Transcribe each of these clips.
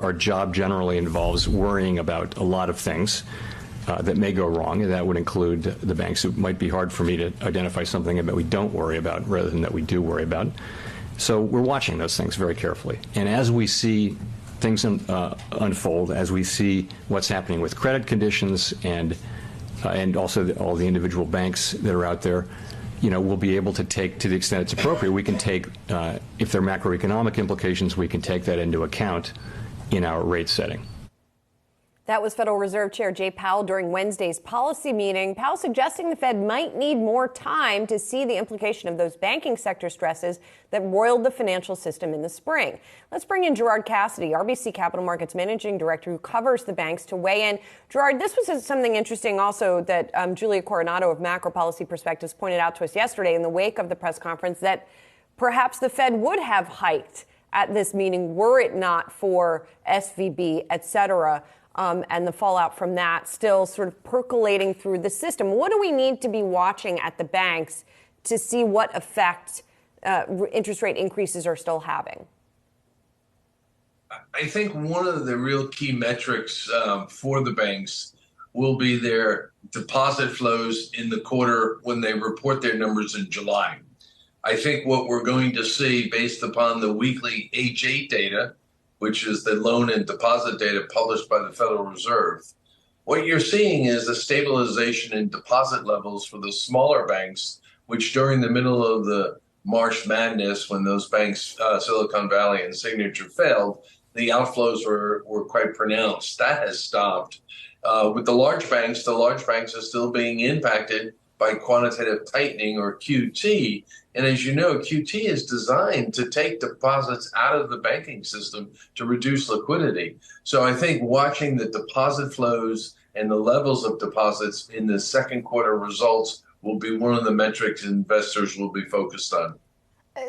our job generally involves worrying about a lot of things that may go wrong, and that would include the banks. It might be hard for me to identify something that we don't worry about rather than that we do worry about. So we're watching those things very carefully. And as we see things unfold, as we see what's happening with credit conditions and also all the individual banks that are out there, we'll be able to take, to the extent it's appropriate, we can take, if there are macroeconomic implications, we can take that into account in our rate setting. That was Federal Reserve Chair Jay Powell during Wednesday's policy meeting. Powell suggesting the Fed might need more time to see the implication of those banking sector stresses that roiled the financial system in the spring. Let's bring in Gerard Cassidy, RBC Capital Markets Managing Director who covers the banks, to weigh in. Gerard, this was something interesting also that Julia Coronado of Macro Policy Perspectives pointed out to us yesterday in the wake of the press conference, that perhaps the Fed would have hiked at this meeting were it not for SVB, et cetera. And the fallout from that still sort of percolating through the system. What do we need to be watching at the banks to see what effect interest rate increases are still having? I think one of the real key metrics for the banks will be their deposit flows in the quarter when they report their numbers in July. I think what we're going to see, based upon the weekly H8 data, which is the loan and deposit data published by the Federal Reserve, what you're seeing is a stabilization in deposit levels for the smaller banks, which during the middle of the March Madness, when those banks, Silicon Valley and Signature, failed, the outflows were quite pronounced. That has stopped. With the large banks are still being impacted by quantitative tightening, or QT. And as you know, QT is designed to take deposits out of the banking system to reduce liquidity. So I think watching the deposit flows and the levels of deposits in the second quarter results will be one of the metrics investors will be focused on.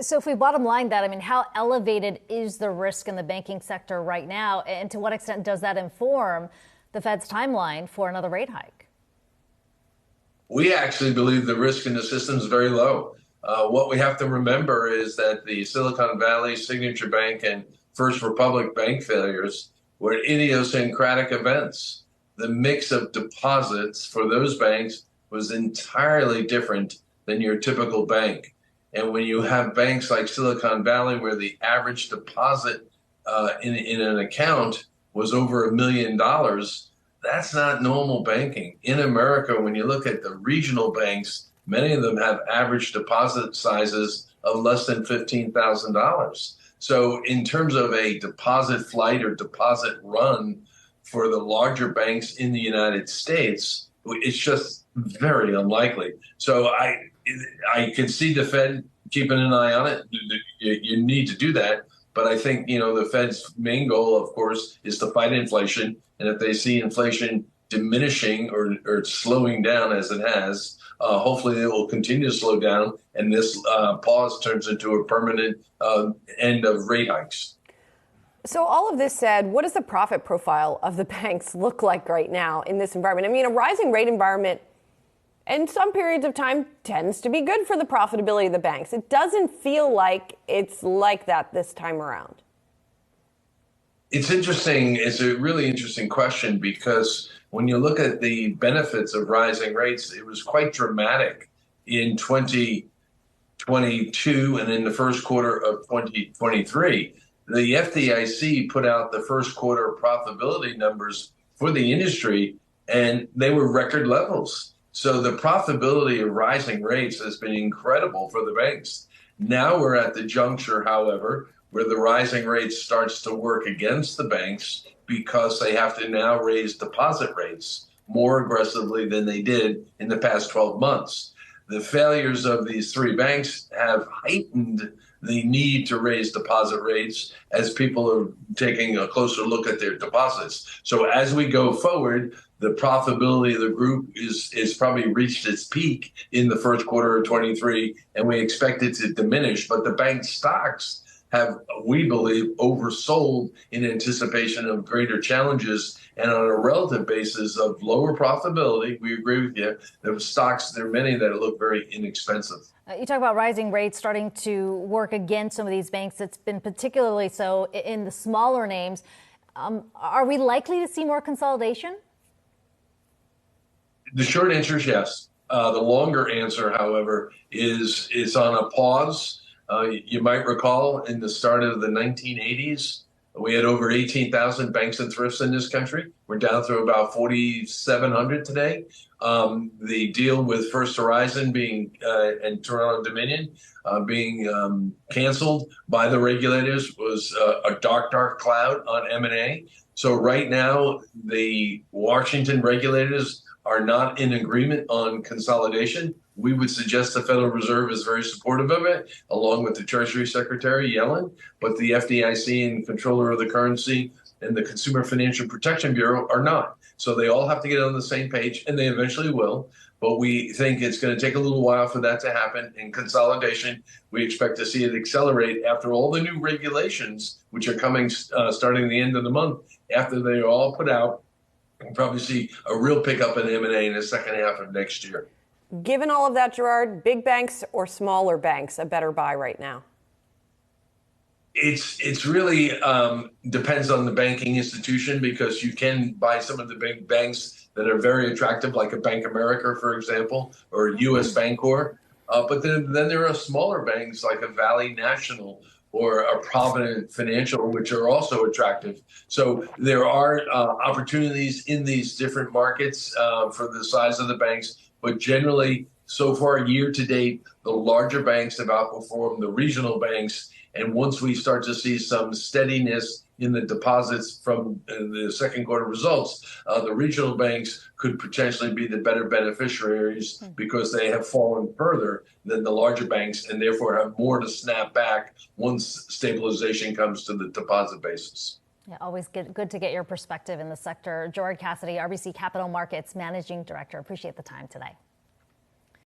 So if we bottom line that, I mean, how elevated is the risk in the banking sector right now? And to what extent does that inform the Fed's timeline for another rate hike? We actually believe the risk in the system is very low. What we have to remember is that the Silicon Valley, Signature Bank, and First Republic bank failures were idiosyncratic events. The mix of deposits for those banks was entirely different than your typical bank. And when you have banks like Silicon Valley, where the average deposit in an account was over $1 million, that's not normal banking. In America, when you look at the regional banks, many of them have average deposit sizes of less than $15,000. So in terms of a deposit flight or deposit run for the larger banks in the United States, it's just very unlikely. So I can see the Fed keeping an eye on it. You need to do that. But I think, the Fed's main goal, of course, is to fight inflation. And if they see inflation diminishing or slowing down as it has, hopefully it will continue to slow down. And this pause turns into a permanent end of rate hikes. So all of this said, what does the profit profile of the banks look like right now in this environment? I mean, a rising rate environment in some periods of time tends to be good for the profitability of the banks. It doesn't feel like it's like that this time around. It's interesting. It's a really interesting question, because when you look at the benefits of rising rates, it was quite dramatic in 2022 and in the first quarter of 2023. The FDIC put out the first quarter profitability numbers for the industry, and they were record levels. So the profitability of rising rates has been incredible for the banks. Now we're at the juncture, however, where the rising rates starts to work against the banks, because they have to now raise deposit rates more aggressively than they did in the past 12 months. The failures of these three banks have heightened the need to raise deposit rates as people are taking a closer look at their deposits. So as we go forward, the profitability of the group is probably reached its peak in the first quarter of 23, and we expect it to diminish. But the bank stocks have, we believe, oversold in anticipation of greater challenges. And on a relative basis of lower profitability, we agree with you, there are many that look very inexpensive. You talk about rising rates starting to work against some of these banks. It's been particularly so in the smaller names. Are we likely to see more consolidation? The short answer is yes. The longer answer, however, is it's on a pause. You might recall in the start of the 1980s, we had over 18,000 banks and thrifts in this country. We're down to about 4,700 today. The deal with First Horizon and Toronto Dominion being canceled by the regulators was a dark, dark cloud on M&A. So right now, the Washington regulators are not in agreement on consolidation. We would suggest the Federal Reserve is very supportive of it, along with the Treasury Secretary, Yellen. But the FDIC and Controller of the Currency and the Consumer Financial Protection Bureau are not. So they all have to get on the same page, and they eventually will. But we think it's going to take a little while for that to happen. In consolidation, we expect to see it accelerate after all the new regulations, which are coming starting the end of the month. After they are all put out, we'll probably see a real pickup in M&A in the second half of next year. Given all of that, Gerard, big banks or smaller banks a better buy right now? It's really depends on the banking institution, because you can buy some of the big banks that are very attractive, like a Bank America, for example, or U.S. Bancorp. But then there are smaller banks like a Valley National or a Provident Financial, which are also attractive. So there are opportunities in these different markets for the size of the banks. But generally, so far, year to date, the larger banks have outperformed the regional banks. And once we start to see some steadiness in the deposits from the second quarter results, the regional banks could potentially be the better beneficiaries because they have fallen further than the larger banks and therefore have more to snap back once stabilization comes to the deposit basis. Yeah, always good to get your perspective in the sector. Gerard Cassidy, RBC Capital Markets Managing Director. Appreciate the time today.